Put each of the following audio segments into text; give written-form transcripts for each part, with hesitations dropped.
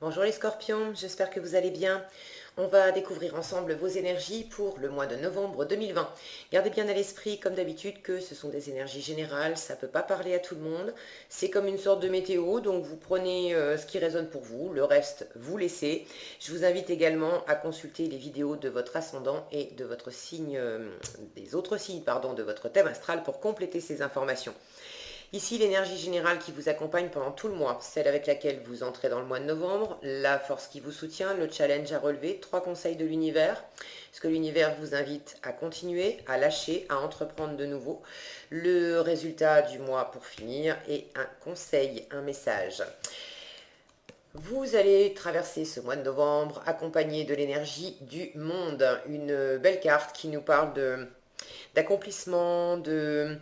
Bonjour les scorpions, j'espère que vous allez bien. On va découvrir ensemble vos énergies pour le mois de novembre 2020. Gardez bien à l'esprit, comme d'habitude, que ce sont des énergies générales, ça ne peut pas parler à tout le monde. C'est comme une sorte de météo, donc vous prenez ce qui résonne pour vous, le reste, vous laissez. Je vous invite également à consulter les vidéos de votre ascendant et de votre signe, des autres signes, pardon, de votre thème astral pour compléter ces informations. Ici, l'énergie générale qui vous accompagne pendant tout le mois, celle avec laquelle vous entrez dans le mois de novembre, la force qui vous soutient, le challenge à relever, 3 conseils de l'univers. Ce que l'univers vous invite à continuer, à lâcher, à entreprendre de nouveau. Le résultat du mois pour finir et un conseil, un message. Vous allez traverser ce mois de novembre accompagné de l'énergie du monde. Une belle carte qui nous parle d'accomplissement, de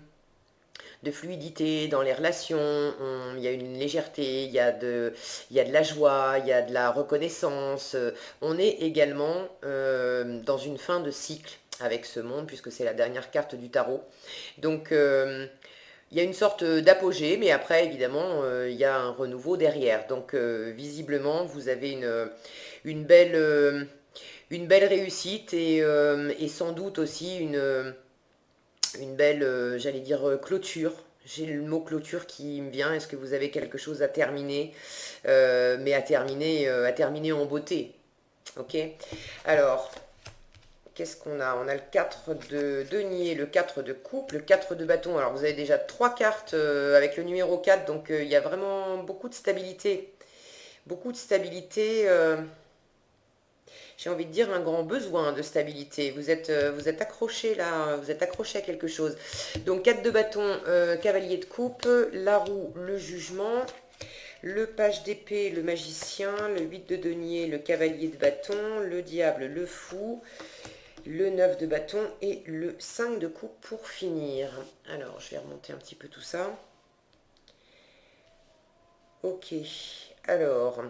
fluidité dans les relations, il y a une légèreté, il y a de la joie, il y a de la reconnaissance. On est également dans une fin de cycle avec ce monde, puisque c'est la dernière carte du tarot. Donc, il y a une sorte d'apogée, mais après, évidemment, il y a un renouveau derrière. Donc, visiblement, vous avez une une belle réussite et sans doute aussi une belle, j'allais dire, clôture. J'ai le mot clôture qui me vient. Est-ce que vous avez quelque chose à terminer, mais à terminer en beauté? Ok. Alors, qu'est-ce qu'on a? On a le 4 de denier, le 4 de coupe, le 4 de bâton. Alors, vous avez déjà 3 cartes avec le numéro 4, donc il y a vraiment beaucoup de stabilité. Beaucoup de stabilité. J'ai envie de dire un grand besoin de stabilité. Vous êtes accroché là, vous êtes accroché à quelque chose. Donc 4 de bâton, cavalier de coupe, la roue, le jugement, le page d'épée, le magicien, le 8 de denier, le cavalier de bâton, le diable, le fou, le 9 de bâton et le 5 de coupe pour finir. Alors, je vais remonter un petit peu tout ça. Ok, alors...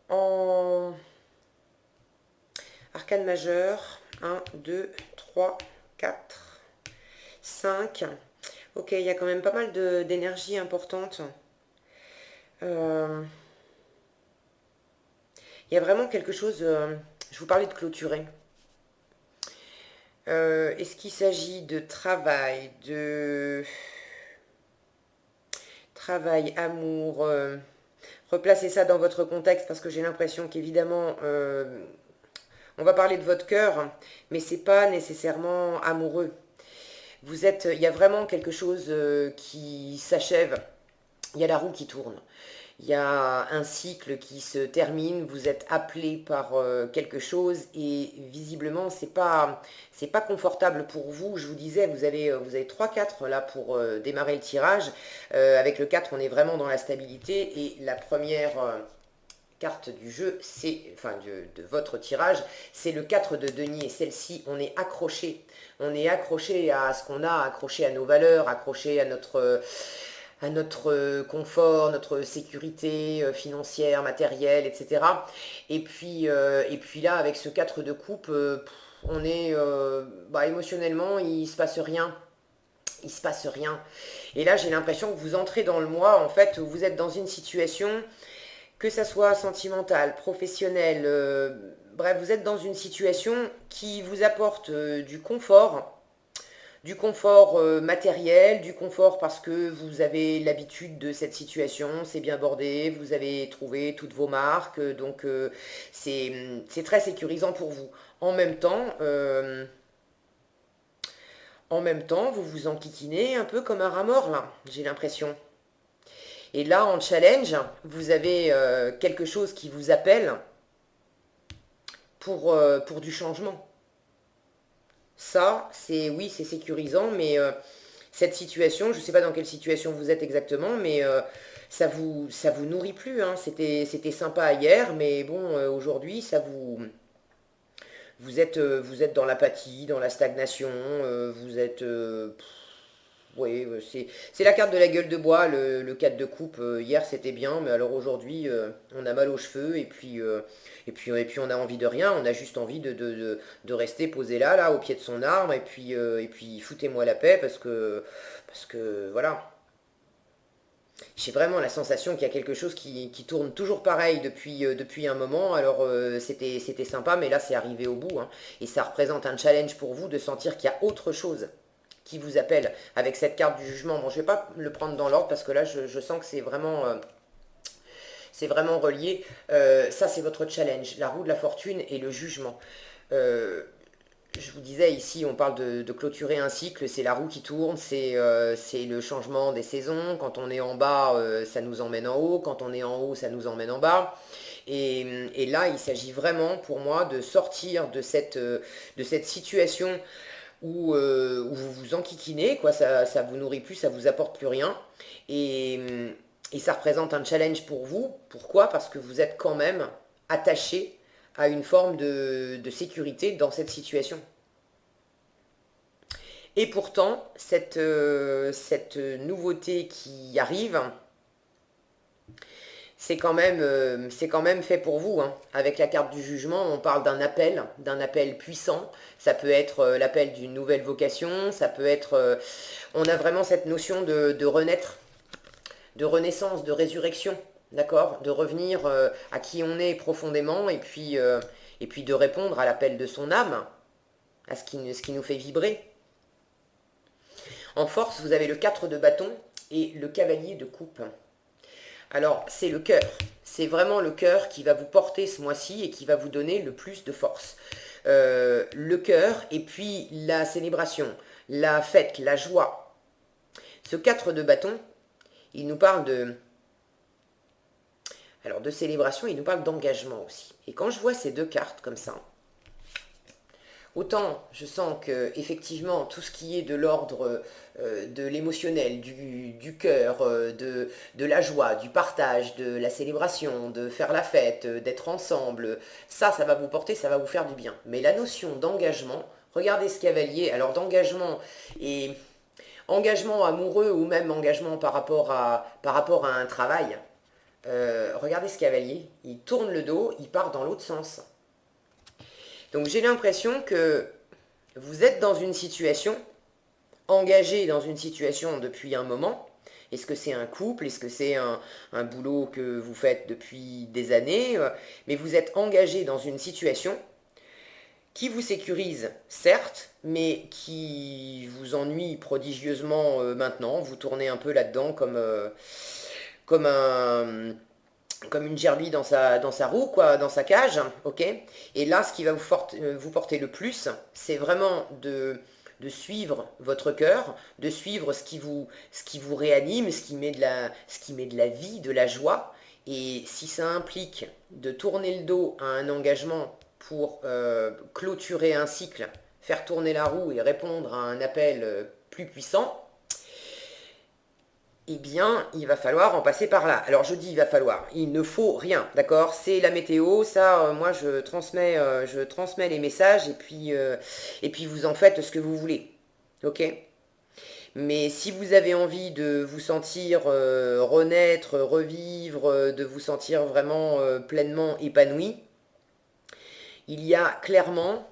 en arcane majeur, 1, 2, 3, 4, 5. Ok, il y a quand même pas mal d'énergie importante. Il y a vraiment quelque chose... je vous parlais de clôturer. Est-ce qu'il s'agit de travail, amour, replacez ça dans votre contexte parce que j'ai l'impression qu'évidemment, on va parler de votre cœur, mais c'est pas nécessairement amoureux. Il y a vraiment quelque chose qui s'achève. Il y a la roue qui tourne. Il y a un cycle qui se termine. Vous êtes appelé par quelque chose et visiblement c'est pas confortable pour vous. Je vous disais, vous avez 3-4 là pour démarrer le tirage. Avec le 4, on est vraiment dans la stabilité et la première carte du jeu, enfin de votre tirage, c'est le 4 de denier. Celle-ci, on est accroché. On est accroché à ce qu'on a, accroché à nos valeurs, accroché à notre confort, notre sécurité financière, matérielle, etc. Et puis là, avec ce 4 de coupe, on est émotionnellement, il se passe rien. Il se passe rien. Et là, j'ai l'impression que vous entrez dans le mois, en fait, où vous êtes dans une situation que ça soit sentimental, professionnel, bref, vous êtes dans une situation qui vous apporte du confort matériel, du confort parce que vous avez l'habitude de cette situation, c'est bien bordé, vous avez trouvé toutes vos marques, donc c'est très sécurisant pour vous. En même temps, euh, En même temps, vous vous enquiquinez un peu comme un rat mort là, j'ai l'impression. Et là, en challenge, vous avez quelque chose qui vous appelle pour du changement. Ça, c'est oui, c'est sécurisant, mais cette situation, je ne sais pas dans quelle situation vous êtes exactement, mais ça vous nourrit plus. Hein. C'était sympa hier, mais bon, aujourd'hui, vous êtes dans l'apathie, dans la stagnation, vous êtes, oui, c'est la carte de la gueule de bois, le 4 de coupe. Hier c'était bien, mais alors aujourd'hui on a mal aux cheveux et puis on a envie de rien, on a juste envie de rester posé là, au pied de son arbre, et puis foutez-moi la paix parce que voilà. J'ai vraiment la sensation qu'il y a quelque chose qui tourne toujours pareil depuis un moment. Alors c'était sympa, mais là c'est arrivé au bout, hein. Et ça représente un challenge pour vous de sentir qu'il y a autre chose qui vous appelle avec cette carte du jugement. Bon, je ne vais pas le prendre dans l'ordre parce que là je sens que c'est vraiment relié. Ça c'est votre challenge, la roue de la fortune et le jugement. Euh, je vous disais, ici, on parle de clôturer un cycle, c'est la roue qui tourne, c'est le changement des saisons. Quand on est en bas, ça nous emmène en haut. Quand on est en haut, ça nous emmène en bas. Et là, il s'agit vraiment, pour moi, de sortir de cette situation où vous vous enquiquinez, quoi. Ça vous nourrit plus, ça vous apporte plus rien. Et, et ça représente un challenge pour vous. Pourquoi? Parce que vous êtes quand même attaché à une forme de sécurité dans cette situation. Et pourtant, cette nouveauté qui arrive, c'est quand même fait pour vous, hein. Avec la carte du jugement, on parle d'un appel puissant. Ça peut être l'appel d'une nouvelle vocation, ça peut être... on a vraiment cette notion de renaître, de renaissance, de résurrection, d'accord? De revenir à qui on est profondément et puis de répondre à l'appel de son âme, à ce qui nous fait vibrer. En force, vous avez le 4 de bâton et le cavalier de coupe. Alors, c'est le cœur. C'est vraiment le cœur qui va vous porter ce mois-ci et qui va vous donner le plus de force. Le cœur et puis la célébration, la fête, la joie. Ce 4 de bâton, il nous parle de célébration, il nous parle d'engagement aussi. Et quand je vois ces deux cartes comme ça, autant je sens que effectivement tout ce qui est de l'ordre de l'émotionnel, du cœur, de la joie, du partage, de la célébration, de faire la fête, d'être ensemble, ça va vous porter, ça va vous faire du bien. Mais la notion d'engagement, regardez ce cavalier, alors d'engagement et engagement amoureux ou même engagement par rapport à un travail, regardez ce cavalier, il tourne le dos, il part dans l'autre sens. Donc j'ai l'impression que vous êtes dans une situation, engagé dans une situation depuis un moment. Est-ce que c'est un couple? Est-ce que c'est un boulot que vous faites depuis des années? Mais vous êtes engagé dans une situation qui vous sécurise, certes, mais qui vous ennuie prodigieusement maintenant. Vous tournez un peu là-dedans comme comme une gerbille dans sa roue, quoi, dans sa cage, ok? Et là, ce qui va vous porter le plus, c'est vraiment de suivre votre cœur, de suivre ce qui vous réanime, ce qui met de la vie, de la joie. Et si ça implique de tourner le dos à un engagement pour clôturer un cycle, faire tourner la roue et répondre à un appel plus puissant, eh bien, il va falloir en passer par là. Alors, je dis il va falloir, il ne faut rien, d'accord? C'est la météo, ça, moi, je transmets les messages et puis vous en faites ce que vous voulez, ok? Mais si vous avez envie de vous sentir renaître, revivre, de vous sentir vraiment pleinement épanoui, il y a clairement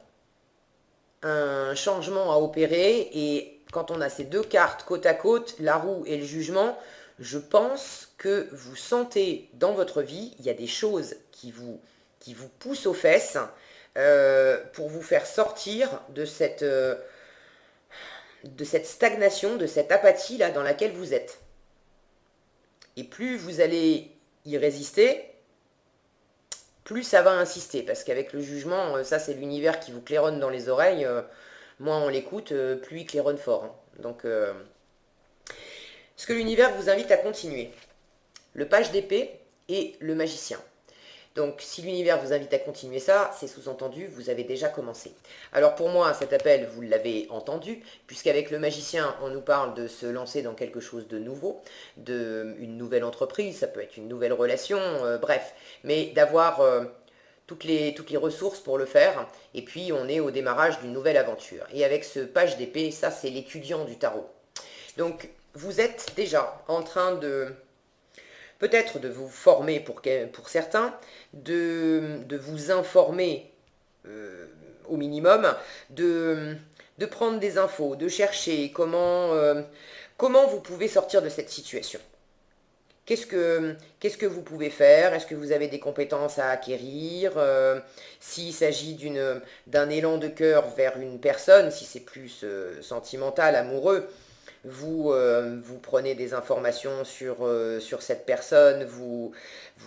un changement à opérer et quand on a ces deux cartes côte à côte, la roue et le jugement, je pense que vous sentez dans votre vie, il y a des choses qui vous poussent aux fesses pour vous faire sortir de cette stagnation, de cette apathie là dans laquelle vous êtes. Et plus vous allez y résister, plus ça va insister, parce qu'avec le jugement, ça c'est l'univers qui vous claironne dans les oreilles, moins on l'écoute, plus il claironne fort, hein. Donc, ce que l'univers vous invite à continuer, le page d'épée et le magicien. Donc, si l'univers vous invite à continuer ça, c'est sous-entendu, vous avez déjà commencé. Alors pour moi, cet appel, vous l'avez entendu, puisqu'avec le magicien, on nous parle de se lancer dans quelque chose de nouveau, une nouvelle entreprise, ça peut être une nouvelle relation, bref, mais d'avoir toutes les ressources pour le faire, et puis on est au démarrage d'une nouvelle aventure. Et avec ce page d'épée, ça c'est l'étudiant du tarot. Donc, vous êtes déjà en train de peut-être de vous former pour certains, de vous informer au minimum, de prendre des infos, de chercher comment vous pouvez sortir de cette situation. Qu'est-ce que vous pouvez faire? Est-ce que vous avez des compétences à acquérir? S'il s'agit d'un élan de cœur vers une personne, si c'est plus sentimental, amoureux, vous prenez des informations sur cette personne, vous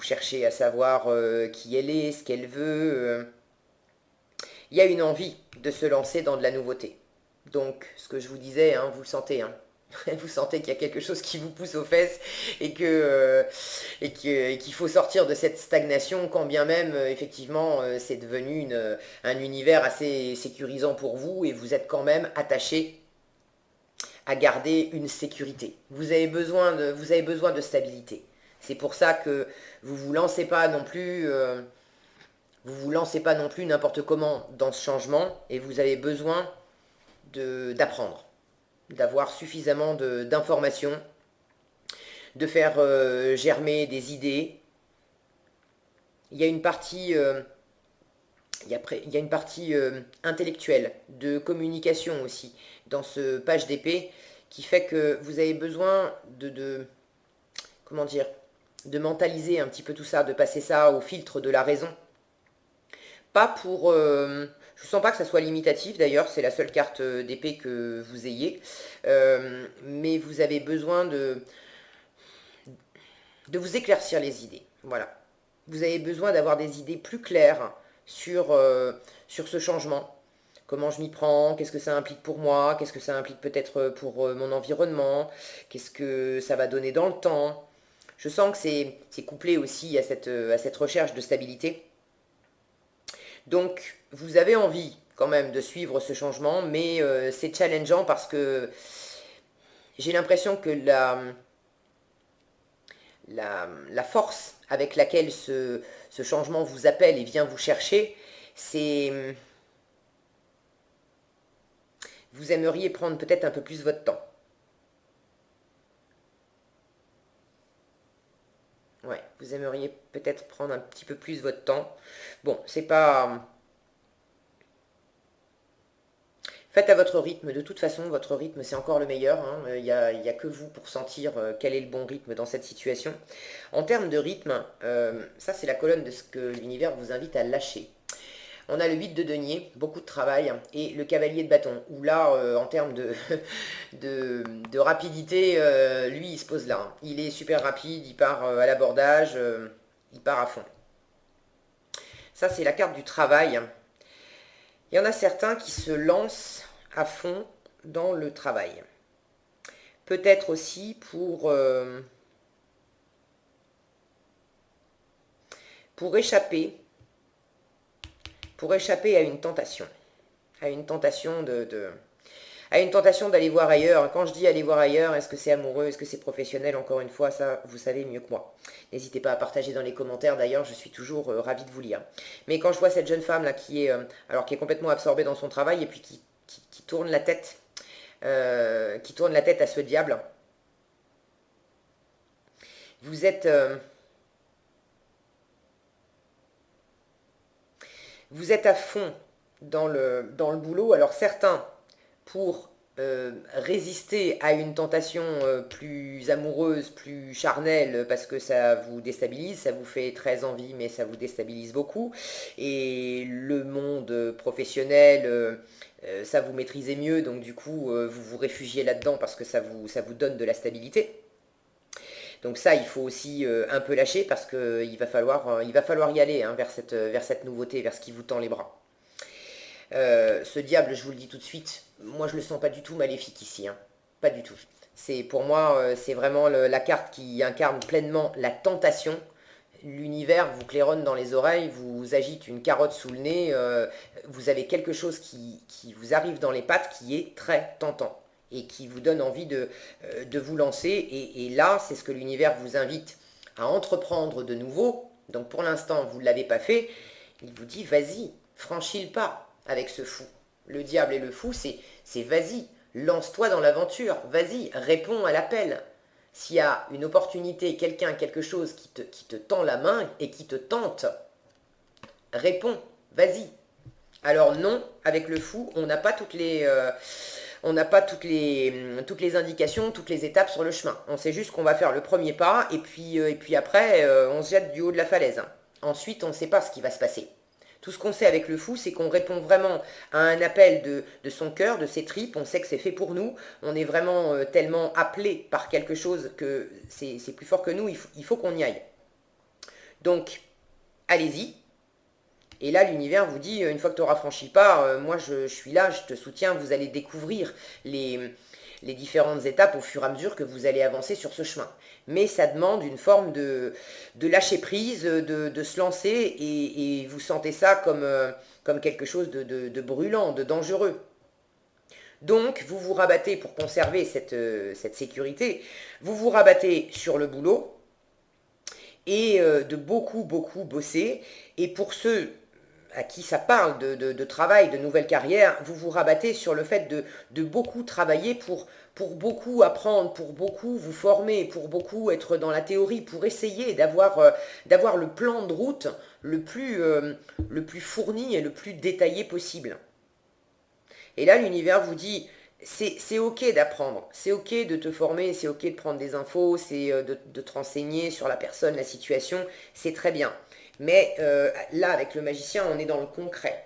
cherchez à savoir qui elle est, ce qu'elle veut. Il y a une envie de se lancer dans de la nouveauté. Donc, ce que je vous disais, hein, vous le sentez, hein. Vous sentez qu'il y a quelque chose qui vous pousse aux fesses et qu'il faut sortir de cette stagnation, quand bien même, effectivement, c'est devenu un univers assez sécurisant pour vous et vous êtes quand même attaché à garder une sécurité. Vous avez besoin de stabilité. C'est pour ça que vous lancez pas non plus, vous vous lancez pas non plus n'importe comment dans ce changement et vous avez besoin d'apprendre, d'avoir suffisamment d'informations, de faire germer des idées. Il y a une partie, il y a une partie intellectuelle, de communication aussi, dans ce page d'épée, qui fait que vous avez besoin comment dire, de mentaliser un petit peu tout ça, de passer ça au filtre de la raison. Pas pour... je ne sens pas que ça soit limitatif, d'ailleurs, c'est la seule carte d'épée que vous ayez. Mais vous avez besoin de vous éclaircir les idées. Voilà. Vous avez besoin d'avoir des idées plus claires sur ce changement. Comment je m'y prends, qu'est-ce que ça implique pour moi, qu'est-ce que ça implique peut-être pour mon environnement, qu'est-ce que ça va donner dans le temps. Je sens que c'est couplé aussi à cette recherche de stabilité. Donc, vous avez envie quand même de suivre ce changement, mais c'est challengeant parce que j'ai l'impression que la force avec laquelle ce changement vous appelle et vient vous chercher, c'est... Vous aimeriez prendre peut-être un peu plus votre temps. Ouais, vous aimeriez peut-être prendre un petit peu plus votre temps. Bon, c'est pas... Faites à votre rythme, de toute façon, votre rythme c'est encore le meilleur, hein. Il n'y a, y a que vous pour sentir quel est le bon rythme dans cette situation. En termes de rythme, ça c'est la colonne de ce que l'univers vous invite à lâcher. On a le 8 de denier, beaucoup de travail, et le cavalier de bâton, où là, en termes de rapidité, lui, il se pose là, hein. Il est super rapide, il part à l'abordage, il part à fond. Ça, c'est la carte du travail. Il y en a certains qui se lancent à fond dans le travail. Peut-être aussi pour échapper à une tentation. À une tentation à une tentation d'aller voir ailleurs. Quand je dis aller voir ailleurs, est-ce que c'est amoureux, est-ce que c'est professionnel? Encore une fois, ça, vous savez mieux que moi. N'hésitez pas à partager dans les commentaires, d'ailleurs, je suis toujours ravie de vous lire. Mais quand je vois cette jeune femme-là qui est complètement absorbée dans son travail et puis qui tourne la tête, à ce diable, vous êtes... vous êtes à fond dans le boulot. Alors certains, pour résister à une tentation plus amoureuse, plus charnelle, parce que ça vous déstabilise, ça vous fait très envie, mais ça vous déstabilise beaucoup. Et le monde professionnel, ça vous maîtrisez mieux, donc du coup, vous vous réfugiez là-dedans parce que ça vous donne de la stabilité. Donc ça, il faut aussi un peu lâcher parce qu'il va falloir y aller, hein, vers cette nouveauté, vers ce qui vous tend les bras. Ce diable, je vous le dis tout de suite, moi je le sens pas du tout maléfique ici, hein. Pas du tout. Pour moi, c'est vraiment la carte qui incarne pleinement la tentation. L'univers vous claironne dans les oreilles, vous agite une carotte sous le nez, vous avez quelque chose qui vous arrive dans les pattes qui est très tentant et qui vous donne envie de vous lancer. Et là, c'est ce que l'univers vous invite à entreprendre de nouveau. Donc pour l'instant, vous ne l'avez pas fait. Il vous dit, vas-y, franchis le pas avec ce fou. Le diable et le fou, c'est vas-y, lance-toi dans l'aventure, vas-y, réponds à l'appel. S'il y a une opportunité, quelqu'un, quelque chose qui te tend la main et qui te tente, réponds, vas-y. Alors non, avec le fou, on n'a pas toutes les... on n'a pas toutes les indications, toutes les étapes sur le chemin. On sait juste qu'on va faire le premier pas et puis après, on se jette du haut de la falaise. Ensuite, on ne sait pas ce qui va se passer. Tout ce qu'on sait avec le fou, c'est qu'on répond vraiment à un appel de son cœur, de ses tripes. On sait que c'est fait pour nous. On est vraiment tellement appelé par quelque chose que c'est plus fort que nous. Il faut qu'on y aille. Donc, allez-y. Et là, l'univers vous dit, une fois que tu auras franchi le pas, moi je suis là, je te soutiens, vous allez découvrir les différentes étapes au fur et à mesure que vous allez avancer sur ce chemin. Mais ça demande une forme de lâcher prise, de se lancer, et vous sentez ça comme quelque chose de brûlant, de dangereux. Donc, vous vous rabattez pour conserver cette sécurité, vous vous rabattez sur le boulot, et de beaucoup, beaucoup bosser. Et pour ceux à qui ça parle de travail, de nouvelle carrière, vous vous rabattez sur le fait de beaucoup travailler pour beaucoup apprendre, pour beaucoup vous former, pour beaucoup être dans la théorie, pour essayer d'avoir le plan de route le plus fourni et le plus détaillé possible. Et là, l'univers vous dit, c'est ok d'apprendre, c'est ok de te former, c'est ok de prendre des infos, c'est de te renseigner sur la personne, la situation, c'est très bien. Mais là, avec le magicien, on est dans le concret.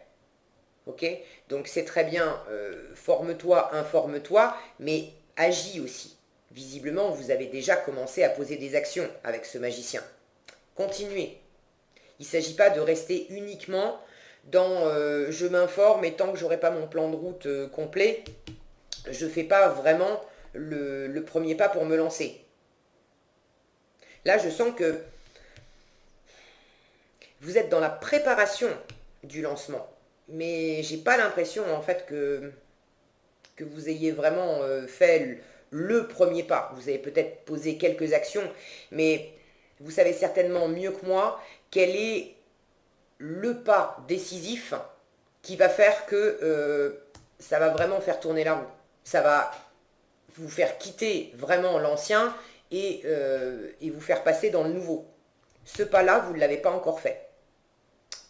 Ok? Donc c'est très bien, forme-toi, informe-toi, mais agis aussi. Visiblement, vous avez déjà commencé à poser des actions avec ce magicien. Continuez. Il ne s'agit pas de rester uniquement dans je m'informe et tant que j'aurai pas mon plan de route complet, je ne fais pas vraiment le premier pas pour me lancer. Là, je sens que vous êtes dans la préparation du lancement. Mais j'ai pas l'impression en fait que vous ayez vraiment fait le premier pas. Vous avez peut-être posé quelques actions, mais vous savez certainement mieux que moi quel est le pas décisif qui va faire que ça va vraiment faire tourner la roue. Ça va vous faire quitter vraiment l'ancien et vous faire passer dans le nouveau. Ce pas-là, vous ne l'avez pas encore fait.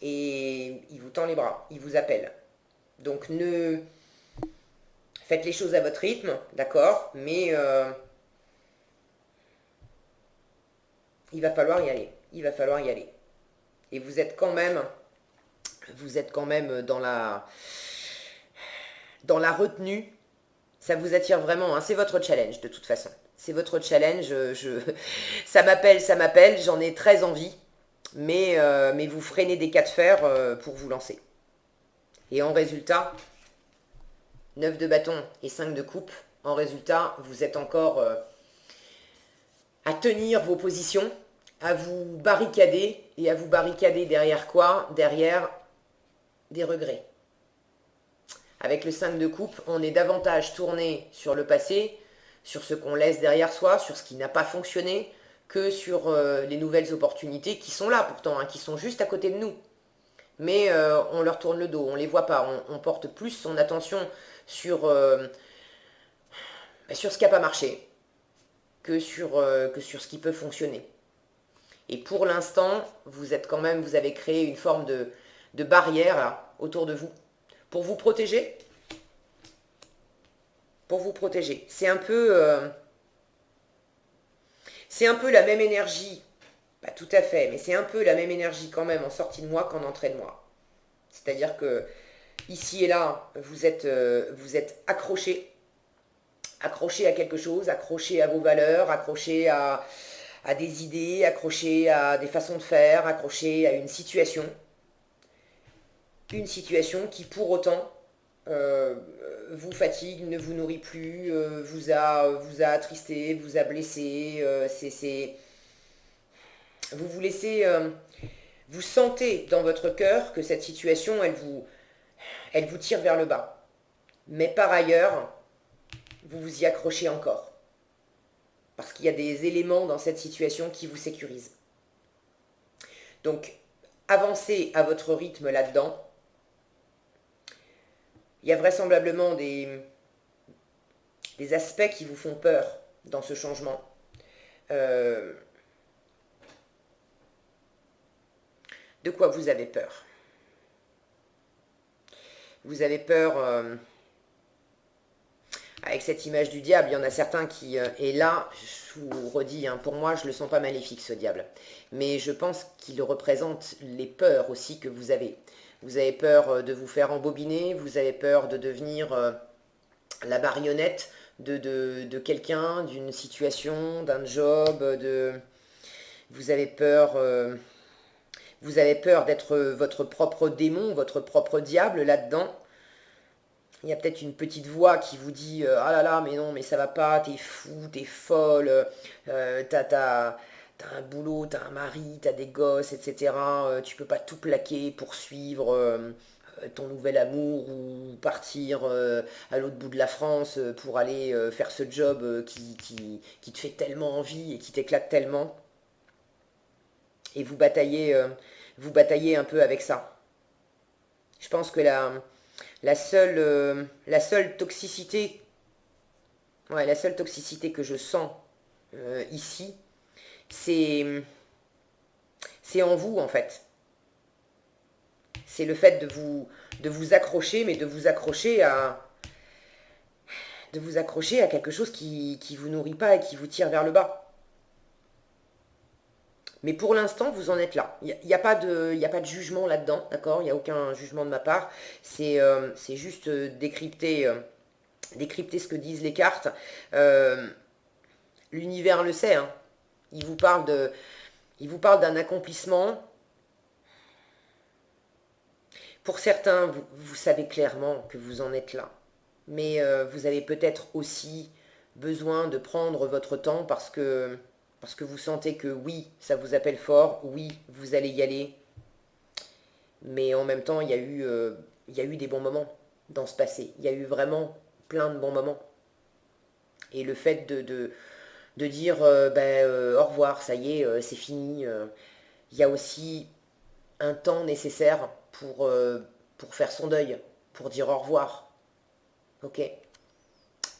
Et il vous tend les bras, il vous appelle. Donc faites les choses à votre rythme, d'accord, mais il va falloir y aller. Il va falloir y aller. Et vous êtes quand même dans la retenue. Ça vous attire vraiment, hein. C'est votre challenge de toute façon. C'est votre challenge. Ça m'appelle, j'en ai très envie. Mais vous freinez des cas de fer pour vous lancer. Et en résultat, 9 de bâton et 5 de coupe, en résultat, vous êtes encore à tenir vos positions, à vous barricader, et à vous barricader derrière quoi? Derrière des regrets. Avec le 5 de coupe, on est davantage tourné sur le passé, sur ce qu'on laisse derrière soi, sur ce qui n'a pas fonctionné, que sur les nouvelles opportunités qui sont là pourtant, hein, qui sont juste à côté de nous. Mais on leur tourne le dos, on ne les voit pas, on porte plus son attention sur ce qui n'a pas marché que sur ce qui peut fonctionner. Et pour l'instant, vous avez créé une forme de barrière là, autour de vous pour vous protéger. Pour vous protéger. C'est un peu la même énergie, pas tout à fait, mais c'est un peu la même énergie quand même en sortie de moi qu'en entrée de moi. C'est-à-dire que ici et là, vous êtes accroché à quelque chose, accroché à vos valeurs, accroché à des idées, accroché à des façons de faire, accroché à une situation qui pour autant vous fatigue, ne vous nourrit plus, vous a attristé, vous a blessé, vous vous laissez, vous sentez dans votre cœur que cette situation, elle vous tire vers le bas. Mais par ailleurs, vous vous y accrochez encore. Parce qu'il y a des éléments dans cette situation qui vous sécurisent. Donc, avancez à votre rythme là-dedans. Il y a vraisemblablement des aspects qui vous font peur dans ce changement. De quoi vous avez peur? Vous avez peur avec cette image du diable, il y en a certains qui... et là, je vous redis, hein, pour moi, je ne le sens pas maléfique, ce diable. Mais je pense qu'il représente les peurs aussi que vous avez. Vous avez peur de vous faire embobiner, vous avez peur de devenir la marionnette de quelqu'un, d'une situation, d'un job, vous avez peur... vous avez peur d'être votre propre démon, votre propre diable là-dedans. Il y a peut-être une petite voix qui vous dit ah là là, mais non, mais ça va pas, t'es fou, t'es folle, t'as un boulot, t'as un mari, t'as des gosses, etc. Tu peux pas tout plaquer pour suivre ton nouvel amour ou partir à l'autre bout de la France pour aller faire ce job qui te fait tellement envie et qui t'éclate tellement. Et vous bataillez un peu avec ça. Je pense que la seule toxicité, ouais, la seule toxicité que je sens ici, c'est c'est en vous en fait. C'est le fait de vous accrocher, mais de vous accrocher à quelque chose qui vous nourrit pas et qui vous tire vers le bas. Mais pour l'instant, vous en êtes là. Il n'y a, pas y a pas de jugement là-dedans, d'accord? Il n'y a aucun jugement de ma part. C'est juste décrypter ce que disent les cartes. Euh, L'univers le sait, hein. Il vous parle il vous parle d'un accomplissement. Pour certains, vous savez clairement que vous en êtes là. Mais vous avez peut-être aussi besoin de prendre votre temps parce que vous sentez que oui, ça vous appelle fort, oui, vous allez y aller. Mais en même temps, il y a eu des bons moments dans ce passé. Il y a eu vraiment plein de bons moments. Et le fait de dire au revoir, ça y est, c'est fini. Il y a aussi un temps nécessaire pour faire son deuil, pour dire au revoir. Ok?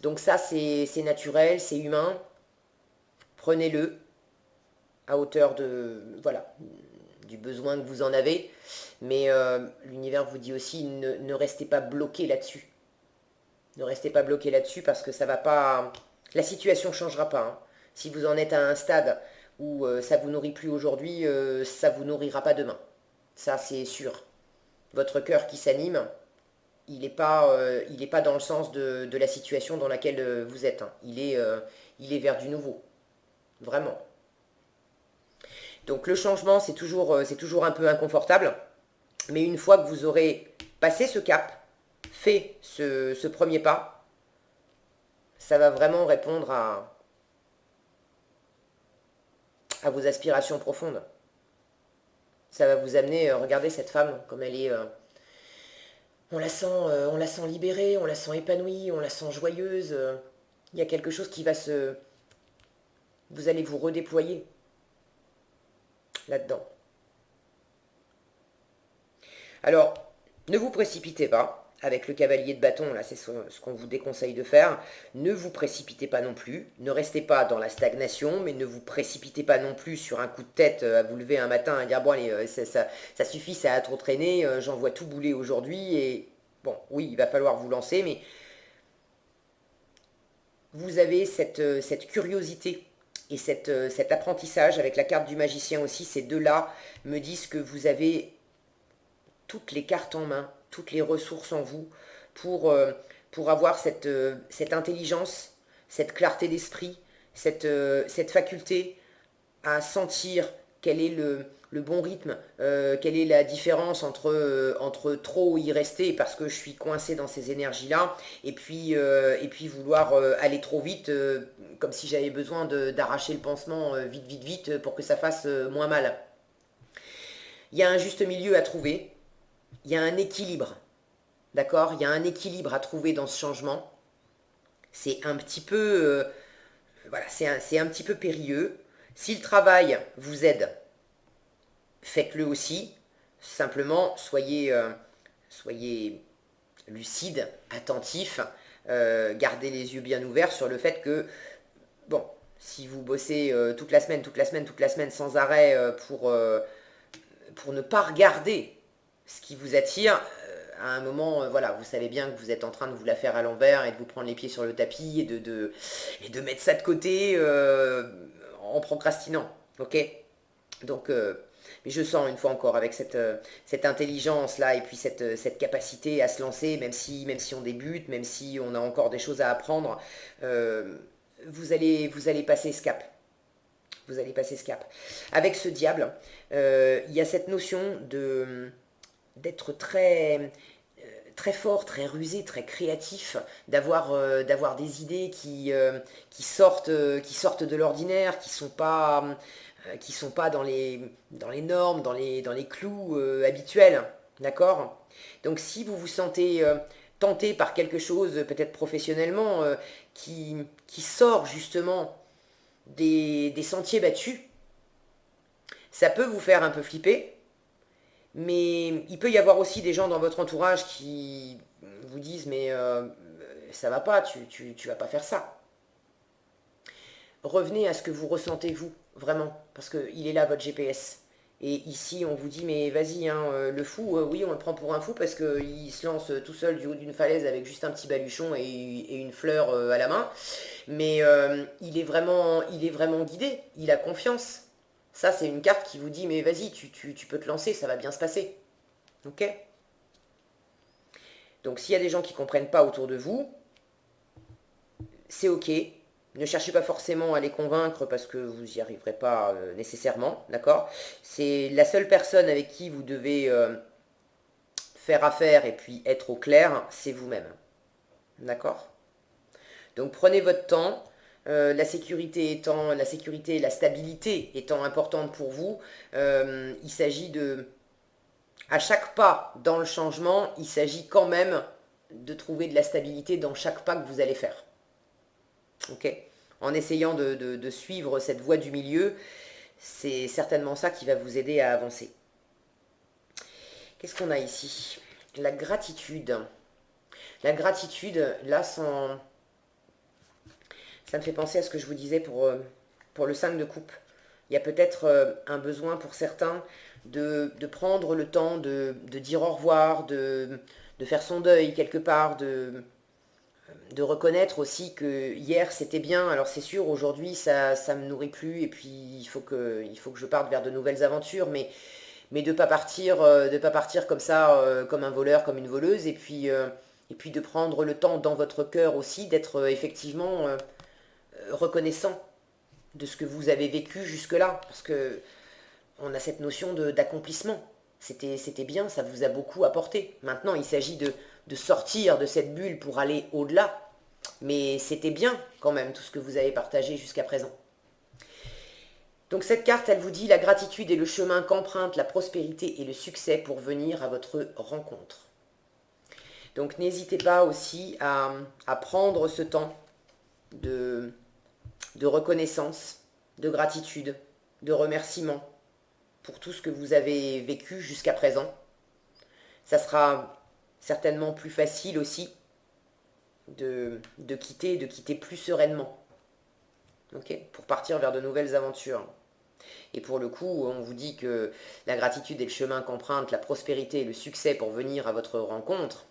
Donc ça, c'est naturel, c'est humain. Prenez-le à hauteur de, voilà, du besoin que vous en avez. Mais l'univers vous dit aussi, ne restez pas bloqué là-dessus. Ne restez pas bloqué là-dessus parce que ça va pas... La situation ne changera pas, hein. Si vous en êtes à un stade où ça vous nourrit plus aujourd'hui, ça vous nourrira pas demain. Ça, c'est sûr. Votre cœur qui s'anime, il est pas dans le sens de la situation dans laquelle vous êtes, hein. Il est vers du nouveau. Vraiment. Donc le changement, c'est toujours un peu inconfortable. Mais une fois que vous aurez passé ce cap, fait ce premier pas, ça va vraiment répondre à vos aspirations profondes. Ça va vous amener, regardez cette femme, comme elle est... on la sent libérée, on la sent épanouie, on la sent joyeuse. Il y a quelque chose qui va se... Vous allez vous redéployer là-dedans. Alors, ne vous précipitez pas. Avec le cavalier de bâton, là, c'est ce qu'on vous déconseille de faire. Ne vous précipitez pas non plus. Ne restez pas dans la stagnation, mais ne vous précipitez pas non plus sur un coup de tête à vous lever un matin et dire bon, allez, ça suffit, ça a trop traîné, j'en vois tout bouler aujourd'hui. Et bon, oui, il va falloir vous lancer, mais vous avez cette curiosité et cet apprentissage avec la carte du magicien aussi. Ces deux-là me disent que vous avez toutes les cartes en main, toutes les ressources en vous pour avoir cette intelligence, cette clarté d'esprit, cette faculté à sentir quel est le bon rythme, quelle est la différence entre trop y rester parce que je suis coincé dans ces énergies-là, et puis vouloir aller trop vite, comme si j'avais besoin d'arracher le pansement vite, vite, vite pour que ça fasse moins mal. Il y a un juste milieu à trouver, il y a un équilibre, d'accord? Il y a un équilibre à trouver dans ce changement. C'est un petit peu, voilà, c'est un petit peu périlleux. Si le travail vous aide, faites-le aussi. Simplement, soyez lucide, attentif, gardez les yeux bien ouverts sur le fait que, bon, si vous bossez toute la semaine, toute la semaine, toute la semaine sans arrêt pour ne pas regarder ce qui vous attire, à un moment, voilà, vous savez bien que vous êtes en train de vous la faire à l'envers et de vous prendre les pieds sur le tapis et de mettre ça de côté en procrastinant, ok? Donc, mais je sens une fois encore avec cette intelligence-là et puis cette capacité à se lancer, même si on débute, même si on a encore des choses à apprendre, vous allez passer ce cap. Vous allez passer ce cap. Avec ce diable, il y a cette notion d'être très fort, très rusé, très créatif, d'avoir des idées qui sortent de l'ordinaire, qui sont pas dans les normes, dans les clous habituels. D'accord? Donc si vous vous sentez tenté par quelque chose, peut-être professionnellement, qui sort justement des sentiers battus, ça peut vous faire un peu flipper, mais il peut y avoir aussi des gens dans votre entourage qui vous disent mais ça va pas, tu vas pas faire ça. Revenez à ce que vous ressentez vous, vraiment, parce qu'il est là votre GPS. Et ici, on vous dit, mais vas-y, hein, le fou, oui, on le prend pour un fou parce qu'il se lance tout seul du haut d'une falaise avec juste un petit baluchon et une fleur à la main. Mais il est vraiment guidé, il a confiance. Ça, c'est une carte qui vous dit, mais vas-y, tu peux te lancer, ça va bien se passer. Ok? Donc, s'il y a des gens qui ne comprennent pas autour de vous, c'est ok. Ne cherchez pas forcément à les convaincre parce que vous n'y arriverez pas nécessairement, d'accord? C'est la seule personne avec qui vous devez faire affaire et puis être au clair, c'est vous-même, d'accord? Donc prenez votre temps, la sécurité, la stabilité étant importante pour vous, il s'agit à chaque pas dans le changement, il s'agit quand même de trouver de la stabilité dans chaque pas que vous allez faire. Ok? En essayant de suivre cette voie du milieu, c'est certainement ça qui va vous aider à avancer. Qu'est-ce qu'on a ici? La gratitude. La gratitude, là, ça me fait penser à ce que je vous disais pour le 5 de coupe. Il y a peut-être un besoin pour certains de prendre le temps de dire au revoir, de faire son deuil quelque part, de reconnaître aussi que hier c'était bien, alors c'est sûr aujourd'hui ça me nourrit plus et puis il faut que je parte vers de nouvelles aventures, mais de pas partir comme ça, comme un voleur, comme une voleuse, et puis de prendre le temps dans votre cœur aussi d'être effectivement reconnaissant de ce que vous avez vécu jusque-là, parce que on a cette notion d'accomplissement. C'était bien, ça vous a beaucoup apporté. Maintenant, il s'agit de sortir de cette bulle pour aller au-delà. Mais c'était bien quand même tout ce que vous avez partagé jusqu'à présent. Donc cette carte, elle vous dit la gratitude est le chemin qu'emprunte la prospérité et le succès pour venir à votre rencontre. Donc n'hésitez pas aussi à prendre ce temps de reconnaissance, de gratitude, de remerciement pour tout ce que vous avez vécu jusqu'à présent. Ça sera certainement plus facile aussi de quitter plus sereinement, ok, pour partir vers de nouvelles aventures. Et pour le coup, on vous dit que la gratitude est le chemin qu'emprunte la prospérité et le succès pour venir à votre rencontre.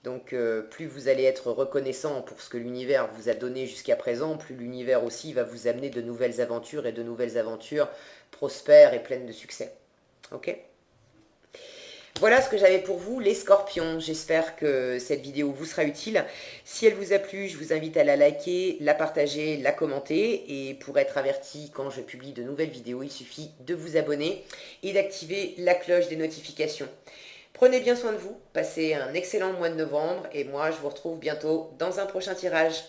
Donc plus vous allez être reconnaissant pour ce que l'univers vous a donné jusqu'à présent, plus l'univers aussi va vous amener de nouvelles aventures et de nouvelles aventures prospères et pleines de succès. Ok ? Voilà ce que j'avais pour vous, les scorpions. J'espère que cette vidéo vous sera utile. Si elle vous a plu, je vous invite à la liker, la partager, la commenter. Et pour être averti quand je publie de nouvelles vidéos, il suffit de vous abonner et d'activer la cloche des notifications. Prenez bien soin de vous, passez un excellent mois de novembre et moi je vous retrouve bientôt dans un prochain tirage.